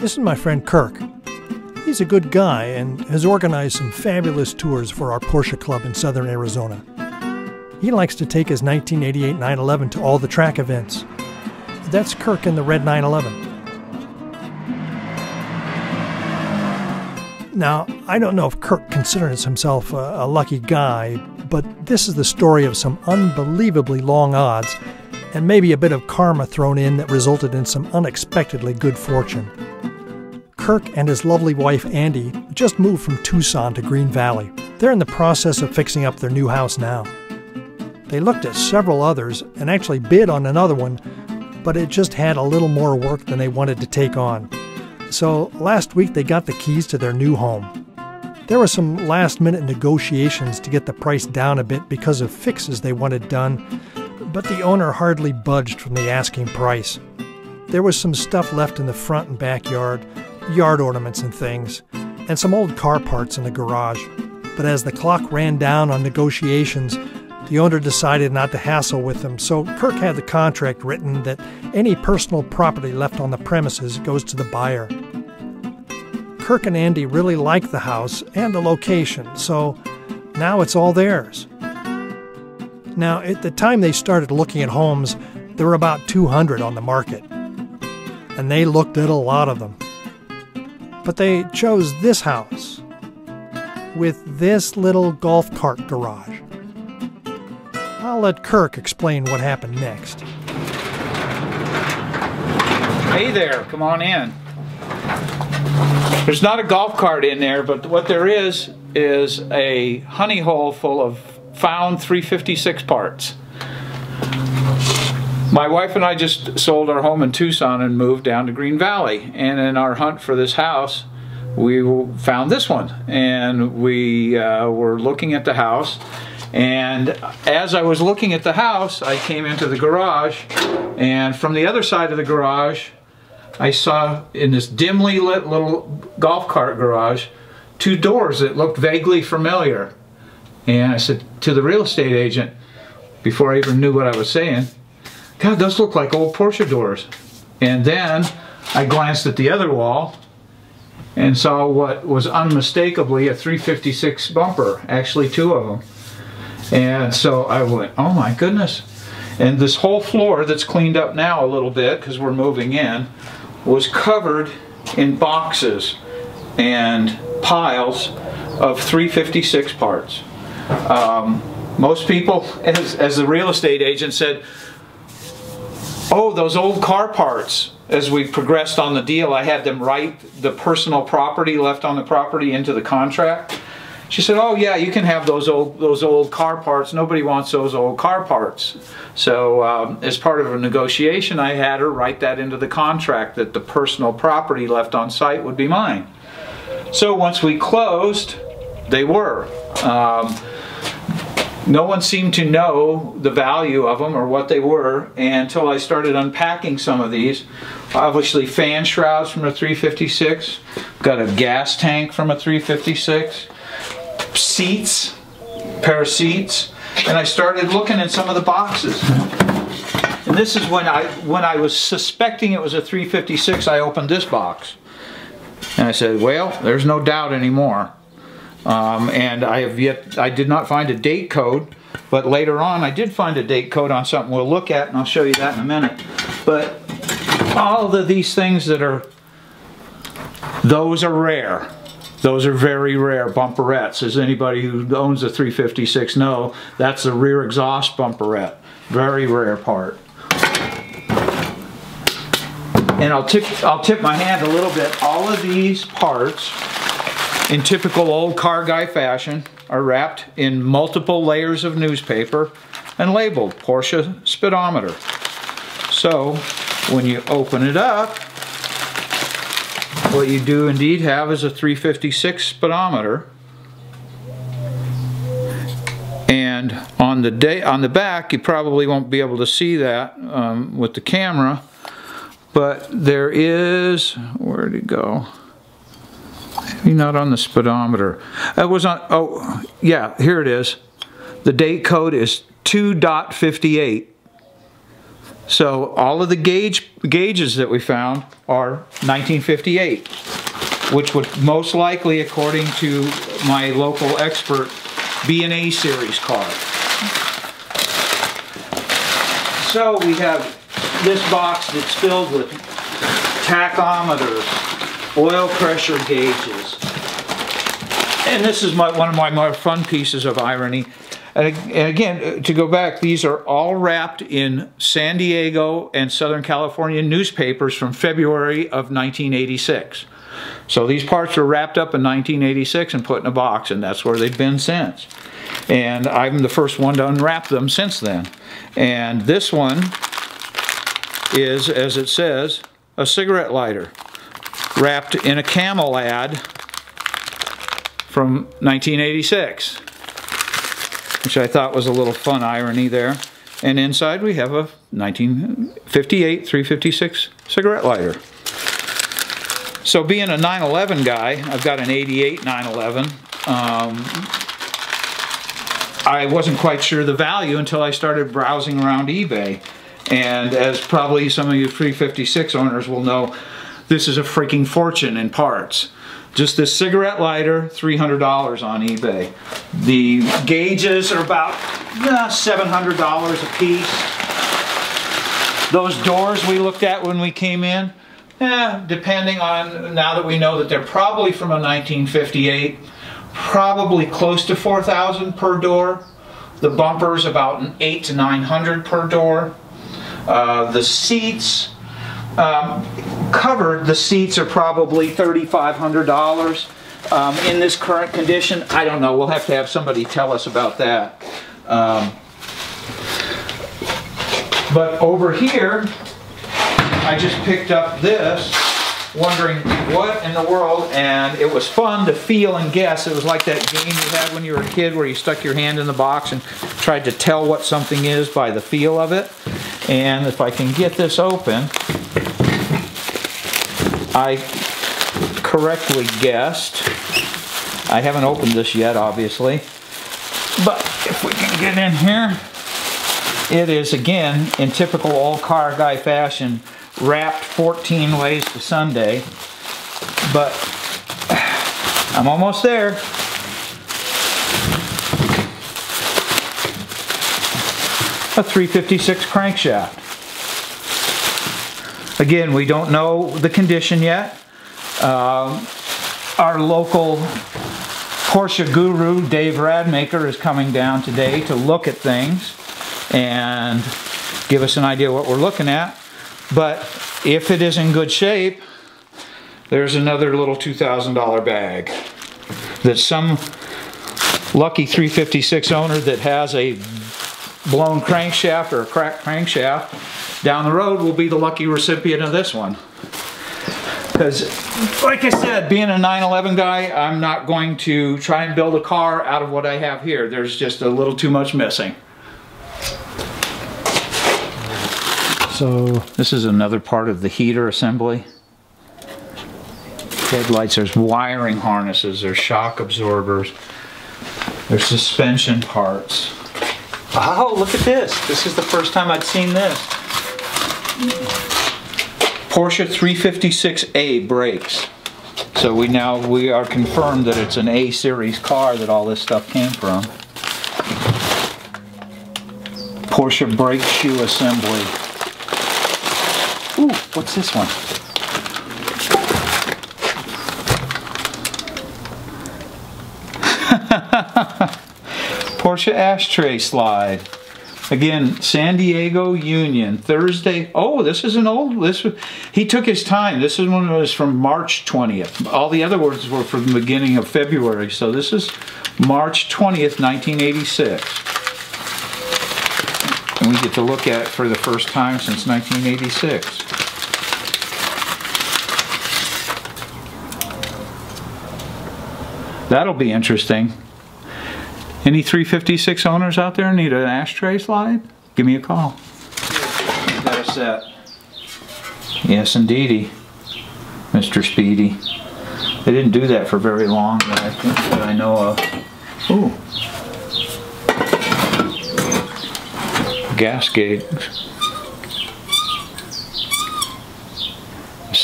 This is my friend Kirk. He's a good guy and has organized some fabulous tours for our Porsche club in southern Arizona. He likes to take his 1988 911 to all the track events. That's Kirk in the red 911. Now, I don't know if Kirk considers himself a lucky guy, but this is the story of some unbelievably long odds and maybe a bit of karma thrown in that resulted in some unexpectedly good fortune. Kirk and his lovely wife Andy just moved from Tucson to Green Valley. They're in the process of fixing up their new house now. They looked at several others and actually bid on another one, but it just had a little more work than they wanted to take on. So last week they got the keys to their new home. There were some last-minute negotiations to get the price down a bit because of fixes they wanted done, but the owner hardly budged from the asking price. There was some stuff left in the front and backyard, yard ornaments and things, and some old car parts in the garage. But as the clock ran down on negotiations, the owner decided not to hassle with them, so Kirk had the contract written that any personal property left on the premises goes to the buyer. Kirk and Andy really liked the house and the location, so now it's all theirs. Now, at the time they started looking at homes, there were about 200 on the market, and they looked at a lot of them. But they chose this house with this little golf cart garage. I'll let Kirk explain what happened next. Hey there, come on in. There's not a golf cart in there, but what there is a honey hole full of found 356 parts. My wife and I just sold our home in Tucson and moved down to Green Valley, and in our hunt for this house we found this one, and we were looking at the house, and as I was looking at the house I came into the garage, and from the other side of the garage I saw, in this dimly lit little golf cart garage, two doors that looked vaguely familiar. And I said to the real estate agent, before I even knew what I was saying, God, those look like old Porsche doors. And then I glanced at the other wall and saw what was unmistakably a 356 bumper, actually two of them. And so I went, oh my goodness. And this whole floor that's cleaned up now a little bit because we're moving in was covered in boxes and piles of 356 parts. Most people, as the real estate agent said, oh, those old car parts. As we progressed on the deal, I had them write the personal property left on the property into the contract. She said, oh yeah, you can have those old car parts. Nobody wants those old car parts. So as part of a negotiation, I had her write that into the contract that the personal property left on site would be mine. So once we closed, they were. No one seemed to know the value of them or what they were until I started unpacking some of these. Obviously fan shrouds from a 356, got a gas tank from a 356, seats, pair of seats, and I started looking at some of the boxes. And this is when I was suspecting it was a 356, I opened this box. And I said, well, there's no doubt anymore. And I did not find a date code, but later on I did find a date code on something we'll look at, and I'll show you that in a minute. But all of these things those are rare. Those are very rare bumperettes. As anybody who owns a 356 know, that's the rear exhaust bumperette. Very rare part. And I'll tip my hand a little bit. All of these parts, in typical old car guy fashion, are wrapped in multiple layers of newspaper and labeled Porsche speedometer. So when you open it up, what you do indeed have is a 356 speedometer. And on the back, you probably won't be able to see that with the camera, but there is, where'd it go? Maybe not on the speedometer. It was on, oh yeah, here it is. The date code is 2.58. So all of the gauges that we found are 1958, which would most likely, according to my local expert, be an A series car. So we have this box that's filled with tachometers, oil pressure gauges. And this is one of my more fun pieces of irony. And again, to go back, these are all wrapped in San Diego and Southern California newspapers from February of 1986. So these parts were wrapped up in 1986 and put in a box, and that's where they've been since. And I'm the first one to unwrap them since then. And this one is, as it says, a cigarette lighter wrapped in a Camel ad from 1986. Which I thought was a little fun irony there. And inside we have a 1958 356 cigarette lighter. So being a 911 guy, I've got an 88 911. I wasn't quite sure the value until I started browsing around eBay. And as probably some of you 356 owners will know, this is a freaking fortune in parts. Just this cigarette lighter, $300 on eBay. The gauges are about $700 a piece. Those doors we looked at when we came in, depending on, now that we know that they're probably from a 1958, probably close to $4,000 per door. The bumper's about $800 to $900 per door. The seats, covered, the seats are probably $3,500 in this current condition. I don't know, we'll have to have somebody tell us about that. But over here, I just picked up this, wondering what in the world, and it was fun to feel and guess. It was like that game you had when you were a kid where you stuck your hand in the box and tried to tell what something is by the feel of it. And if I can get this open, I correctly guessed. I haven't opened this yet, obviously. But if we can get in here, it is, again, in typical old car guy fashion, wrapped 14 ways to Sunday. But I'm almost there. A 356 crankshaft. Again, we don't know the condition yet. Our local Porsche guru, Dave Radmaker, is coming down today to look at things and give us an idea what we're looking at. But if it is in good shape, there's another little $2,000 bag that some lucky 356 owner that has a blown crankshaft or a cracked crankshaft down the road will be the lucky recipient of this one. Because, like I said, being a 911 guy, I'm not going to try and build a car out of what I have here. There's just a little too much missing. So this is another part of the heater assembly. Headlights, there's wiring harnesses, there's shock absorbers, there's suspension parts. Oh, look at this. This is the first time I'd seen this. Porsche 356A brakes. So we are confirmed that it's an A series car that all this stuff came from. Porsche brake shoe assembly. Ooh, what's this one? Porsche ashtray slide. Again, San Diego Union, Thursday. Oh, this is an old, he took his time. This is one that was from March 20th. All the other ones were from the beginning of February. So this is March 20th, 1986. And we get to look at it for the first time since 1986. That'll be interesting. Any 356 owners out there need an ashtray slide? Give me a call. We've got a set. Yes, indeedy, Mr. Speedy. They didn't do that for very long that I know of. Ooh. Gas gauge.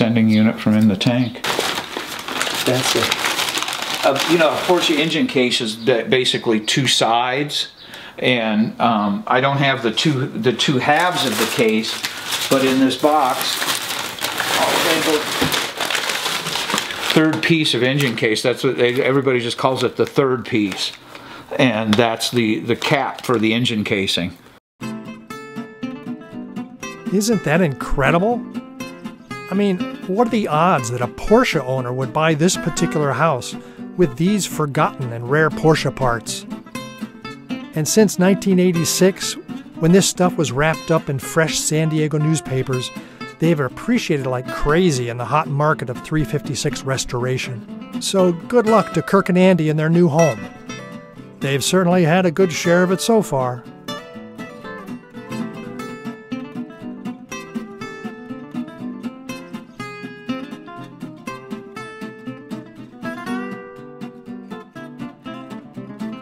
ascending unit from in the tank. That's it. You know, a Porsche engine case is basically two sides, and I don't have the two halves of the case, but in this box, third piece of engine case. That's what everybody just calls it, the third piece, and that's the cap for the engine casing. Isn't that incredible? I mean, what are the odds that a Porsche owner would buy this particular house with these forgotten and rare Porsche parts? And since 1986, when this stuff was wrapped up in fresh San Diego newspapers, they've appreciated like crazy in the hot market of 356 restoration. So good luck to Kirk and Andy in their new home. They've certainly had a good share of it so far.